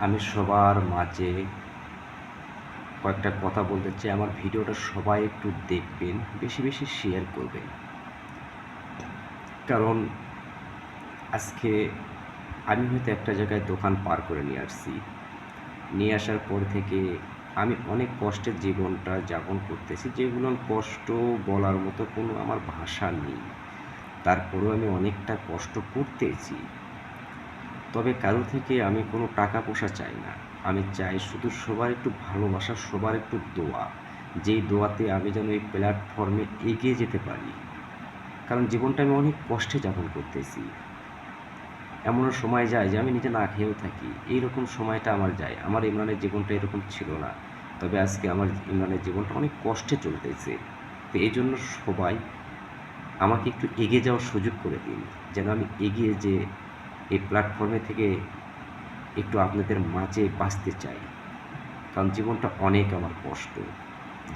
আমি সবার মাঝে কয়েকটা কথা বলতে চাই। আমার ভিডিওটা সবাই একটু দেখবেন, বেশি বেশি শেয়ার করবেন। কারণ আজকে আমি হয়তো একটা জায়গায় দোকান পার করে নিয়ে আসছি। নিয়ে আসার পর থেকে আমি অনেক কষ্টের জীবনটা যাপন করতেছি, যেগুলো কষ্ট বলার মতো কোনো আমার ভাষা নেই। তারপরেও আমি অনেকটা কষ্ট করতেছি। তবে কারো থেকে আমি কোনো টাকা পয়সা চাই না। আমি চাই শুধু সবার একটু ভালোবাসা, সবার একটু দোয়া। যেই দোয়াতে আমি যেন এই প্ল্যাটফর্মে এগিয়ে যেতে পারি। কারণ জীবনটা আমি অনেক কষ্টে যাপন করতেছি। এমনও সময় যায় যে আমি নিজে না খেয়েও থাকি। এইরকম সময়টা আমার যায়। আমার ইমরানের জীবনটা এরকম ছিল না। তবে আজকে আমার ইমরানের জীবনটা অনেক কষ্টে চলতেছে। তো এইজন্য সবাই আমাকে একটু এগিয়ে যাওয়ার সুযোগ করে দিন। যেন আমি এগিয়ে যেয়ে এই প্ল্যাটফর্মে থেকে একটু আপনাদের মাঝে বাঁচতে চাই। কারণ জীবনটা অনেক আমার কষ্ট।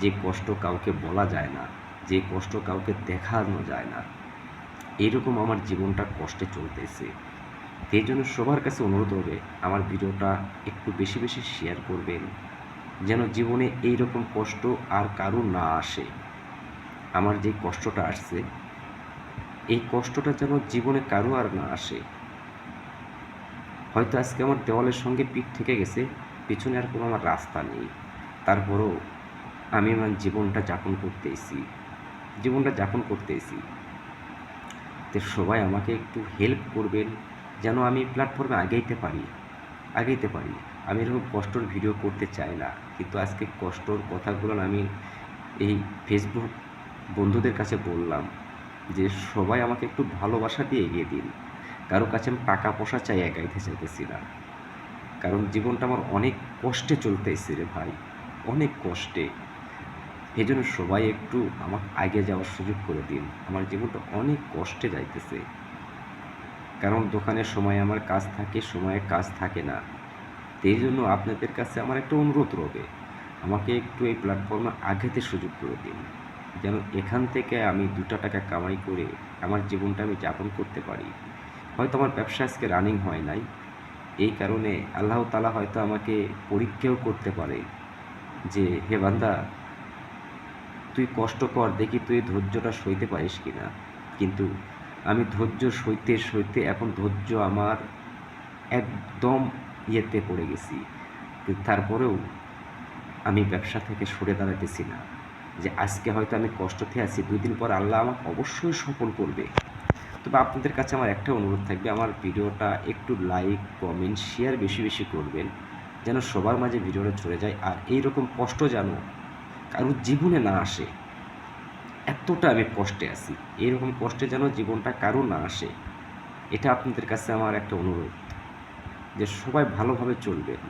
যে কষ্ট কাউকে বলা যায় না, যে কষ্ট কাউকে দেখানো যায় না, এইরকম আমার জীবনটা কষ্টে চলতেছে। এই জন্য সবার কাছে অনুরোধ হবে, আমার ভিডিওটা একটু বেশি বেশি শেয়ার করবেন, যেন জীবনে এইরকম কষ্ট আর কারো না আসে। আমার যে কষ্টটা আসছে, এই কষ্টটা যেন জীবনে কারো আর না আসে। হয়তো আজকে আমার দেওয়ালের সঙ্গে পিঠ ঠেকে গেছে, পিছনে আর কোনো আমার রাস্তা নেই। তারপরেও আমি আমার জীবনটা যাপন করতেছি। তো সবাই আমাকে একটু হেল্প করবেন, যেন আমি প্ল্যাটফর্মে আগাইতে পারি। আমি এরকম কষ্টর ভিডিও করতে চাই না, কিন্তু আজকে কষ্টর কথাগুলো আমি এই ফেসবুক বন্ধুদের কাছে বললাম যে সবাই আমাকে একটু ভালোবাসা দিয়ে এগিয়ে দিন। কারো কাছে আমি টাকা পয়সা চাই এগাইতে চাইতেছি না। কারণ জীবনটা আমার অনেক কষ্টে চলতেছে রে ভাই, অনেক কষ্টে। এই জন্য সবাই একটু আমাকে আগে যাওয়ার সুযোগ করে দিন। আমার জীবনটা অনেক কষ্টে যাইতেছে। কারণ দোকানের সময় আমার কাজ থাকে, সময়ে কাজ থাকে না। তো এই জন্য আপনাদের কাছে আমার একটা অনুরোধ রবে, আমাকে একটু এই প্ল্যাটফর্মে আগাতে সুযোগ করে দিন, যেন এখান থেকে আমি 2টা টাকা কামাই করে আমার জীবনটা আমি যাপন করতে পারি। হয়তো আমার ব্যবসা আজকে রানিং হয় নাই, এই কারণে আল্লাহ তাআলা হয়তো আমাকে পরীক্ষাও করতে পারে যে, হে বান্দা, তুই কষ্ট কর, দেখি তুই ধৈর্যটা সইতে পারিস কি না। কিন্তু আমি ধৈর্য সইতে সইতে এখন ধৈর্য আমার একদম ইয়েতে পড়ে গেছি। কিন্তু তারপরেও আমি ব্যবসা থেকে সরে দাঁড়াতেছি না। যে আজকে হয়তো আমি কষ্টতে আছি, 2 দিন পর আল্লাহ আমাকে অবশ্যই সফল করবে। তবে আপনাদের কাছে আমার একটা অনুরোধ থাকবে, আমার ভিডিওটা একটু লাইক, কমেন্ট, শেয়ার বেশি বেশি করবেন, যেন সবার মাঝে ভিডিওটা ছড়ে যায়। আর এইরকম কষ্ট যেন কারোর জীবনে না আসে। এতটা আমি কষ্টে আছি, এরকম কষ্টে যেন জীবনটা কারো না আসে। এটা আপনাদের কাছে আমার একটা অনুরোধ, যে সবাই ভালোভাবে চলবেন।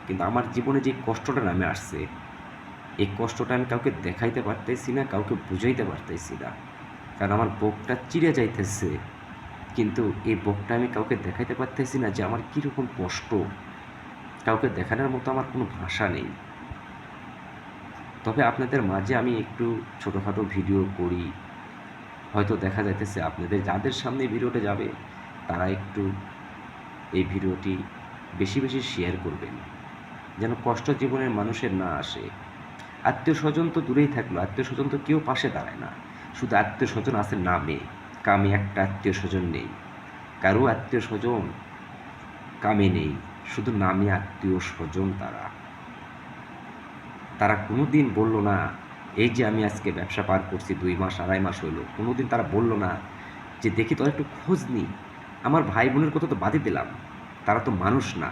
কিন্তু আমার জীবনে যে কষ্টটা নামে আসছে, এই কষ্টটা আমি কাউকে দেখাইতে পারতেছি না, কাউকে বুঝাইতে পারতেছি না। কারণ আমার বুকটা চিরে যাইতেছে, কিন্তু এই বুকটা আমি কাউকে দেখাইতে পারতেছি না যে আমার কীরকম কষ্ট। কাউকে দেখানোর মতো আমার কোনো ভাষা নেই। তবে আপনাদের মাঝে আমি একটু ছোটোখাটো ভিডিও করি, হয়তো দেখা যাইতেছে আপনাদের যাদের সামনে ভিডিওটা যাবে, তারা একটু এই ভিডিওটি বেশি বেশি শেয়ার করবেন, যেন কষ্ট জীবনের মানুষের না আসে। আত্মীয় স্বজন তো দূরেই থাকলো, আত্মীয় স্বজন তো কেউ পাশে দাঁড়ায় না। শুধু আত্মীয় স্বজন আছে নামে, কামে একটা আত্মীয় স্বজন নেই। কারো আত্মীয় স্বজন কামে নেই, শুধু নামে আত্মীয় স্বজন। তারা কোনো দিন বলল না, এই যে আমি আজকে ব্যবসা পার করছি 2 মাস 2.5 মাস হইল, কোনো দিন তারা বলল না যে দেখি তোরা একটু খোঁজ নি। আমার ভাই বোনের কথা তো বাদই দিলাম, তারা তো মানুষ না,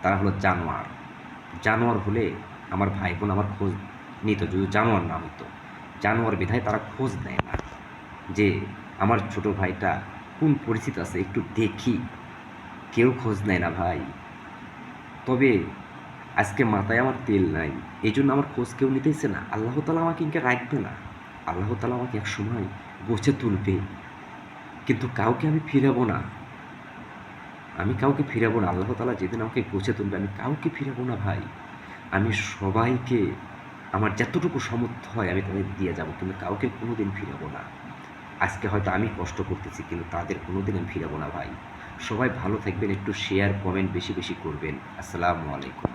তারা হলো জানোয়ার। জানোয়ার হলে আমার ভাই বোন আমার খোঁজ নিত, যদি জানোয়ার না হতো। জানোয়ার বিধায় তারা খোঁজ নেয় না যে আমার ছোট ভাইটা কোন পরিস্থিতি আছে একটু দেখি। কেউ খোঁজ নেয় না ভাই। তবে আজকে মাথায় আমার তেল নাই, এই জন্য আমার খোঁজ কেউ নিতেছে না। আল্লাহ তালা আমাকে ইনকে রাখবে না, আল্লাহ তালা আমাকে এক সময় গোছে তুলবে, কিন্তু কাউকে আমি ফিরাবো না। আল্লাহ তালা যেদিন আমাকে গোছে তুলবে, আমি কাউকে ফিরাবো না ভাই। আমি সবাইকে আমার যতটুকু সামর্থ্য হয় আমি তাদের দিয়ে যাব, কিন্তু কাউকে কোনো দিন ফিরাবো না। আজকে হয়তো আমি কষ্ট করতেছি, কিন্তু তাদের কোনো দিন আমি ফিরাবো না ভাই। সবাই ভালো থাকবেন, একটু শেয়ার কমেন্ট বেশি বেশি করবেন। আসসালামু আলাইকুম।